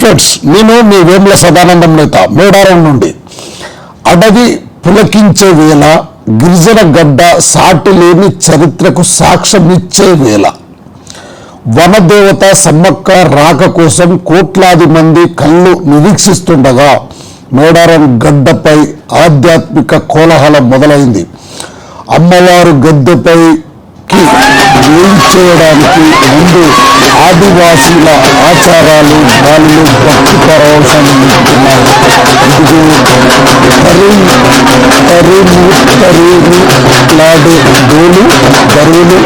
Friends, నేను మీ వేముల సదానందం నేత మేడారం నుండి. అడవి పులకించే వేళ, గిరిజన గడ్డ సాటి లేని చరిత్రకు సాక్ష్యమిచ్చే వేళ, వనదేవత సమ్మక్క రాక కోసం కోట్లాది మంది కళ్ళు నిరీక్షిస్తుండగా మేడారం గడ్డపై ఆధ్యాత్మిక కోలాహలం మొదలైంది. అమ్మవారు గద్దెపైకి వేయించేయడానికి ముందు ఆదివాసీల ఆచారాలు, గాలులు భక్తి పరవశం నింపుతున్నాయి. లాడే డోలు, గరువులు,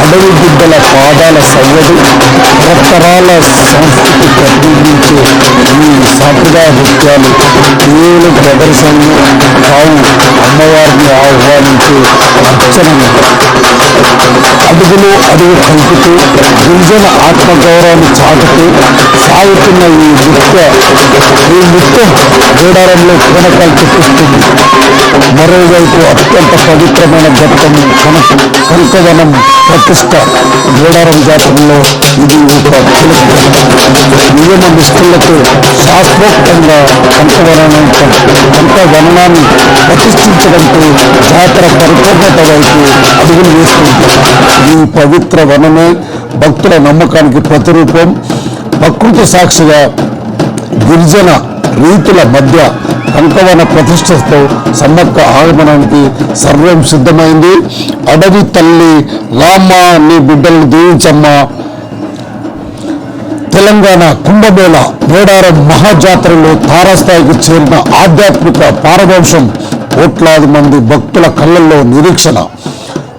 అడవి బిడ్డల పాదాల సవ్వడి, తరతరాల సంస్కృతి ప్రతిబింబించే ఈ సాంప్రదాయ నృత్యాలు కేవలం ప్రదర్శనలు కావు, అమ్మవారిని ఆహ్వానించే అర్చనలు. అడుగులు అడుగు కలుపుతూ గిరిజన ఆత్మగౌరవాన్ని చాటుతూ సాగుతున్న ఈ నృత్యం మేడారంలో కొనకాలు చూపిస్తుంది. మరోవైపు అత్యంత పవిత్రమైన ఘట్టం కనకవనం ప్రతిష్ట. మేడారం జాతరలో ఇది ఒక నియమ నిష్ఠలతో శాస్త్రోక్తంగా కనకవనాన్ని ప్రతిష్ఠించడంతో జాతర పరిపూర్ణత వైపు అడుగులు వేస్తుంది. ఈ పవిత్ర వనమే భక్తుల నమ్మకానికి ప్రతిరూపం. ప్రకృతి సాక్షిగా గిరిజన రీతుల మధ్య కనకవన ప్రతిష్టతో సమ్మక్క ఆగమనానికి సర్వం సిద్ధమైంది. అడవి తల్లి రామ్మ, నీ బిడ్డలను దీవించమ్మ. తెలంగాణ కుంభమేళ మేడారం మహాజాతరలో తారాస్థాయికి చేరిన ఆధ్యాత్మిక పారవంశం, కోట్లాది మంది భక్తుల కళ్ళల్లో నిరీక్షణ.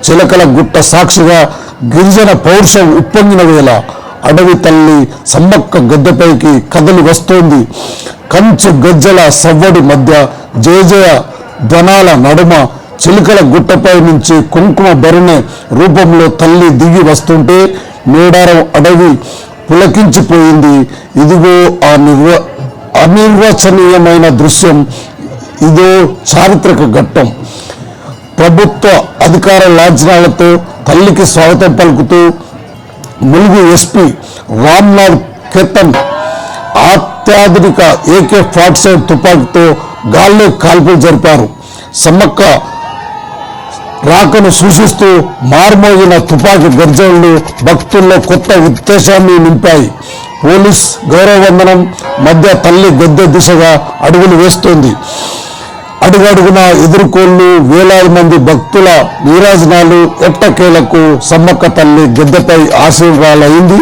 చిలకల గుట్ట సాక్షిగా గిరిజన పౌరుషం ఉప్పొంగిన వేళ అడవి తల్లి సమ్మక్క గద్దెపైకి కదలి వస్తోంది. కంచు గజ్జల సవ్వడి మధ్య జయ ధ్వనాల నడుమ చిలుకల గుట్టపై నుంచి కుంకుమ బరిణె రూపంలో తల్లి దిగి వస్తుంటే మేడారం అడవి పులకించిపోయింది. ఇదిగో ఆ అనిర్వచనీయమైన దృశ్యం, ఇదో చారిత్రక ఘట్టం. ప్రభుత్వ అధికార లాంఛనాలతో తల్లికి స్వాగతం పలుకుతూ ములుగు ఎస్పీ రామ్నాథ్ కేతన్ అత్యాధునిక AK-47 తుపాకీతో గాల్లో కాల్పులు జరిపారు. సమ్మక్క రాకను సూచిస్తూ మార్మోగిన తుపాకీ గర్జనలు భక్తుల్లో కొత్త ఉత్తేజాన్ని నింపాయి. పోలీస్ గౌరవవందనం మధ్య తల్లి గద్దె దిశగా అడుగులు వేస్తోంది. అడుగడుగున ఎదుర్కోళ్లు, వేలాది మంది భక్తుల నీరాజనాలు, ఎట్టకేలకు సమ్మక్క తల్లి గద్దెపై ఆశీర్వాదాలైంది.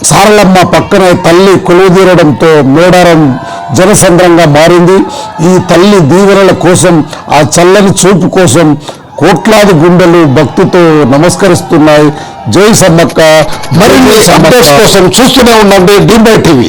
సారలమ్మ పక్కనే తల్లి కొలువుదీరడంతో మేడారం జనసంద్రంగా మారింది. ఈ తల్లి దీవెనల కోసం, ఆ చల్లని చూపు కోసం కోట్లాది గుండెలు భక్తితో నమస్కరిస్తున్నాయి. జై సమ్మక్క. మరిన్ని అప్డేట్స్ కోసం చూస్తూనే ఉండండి D by TV.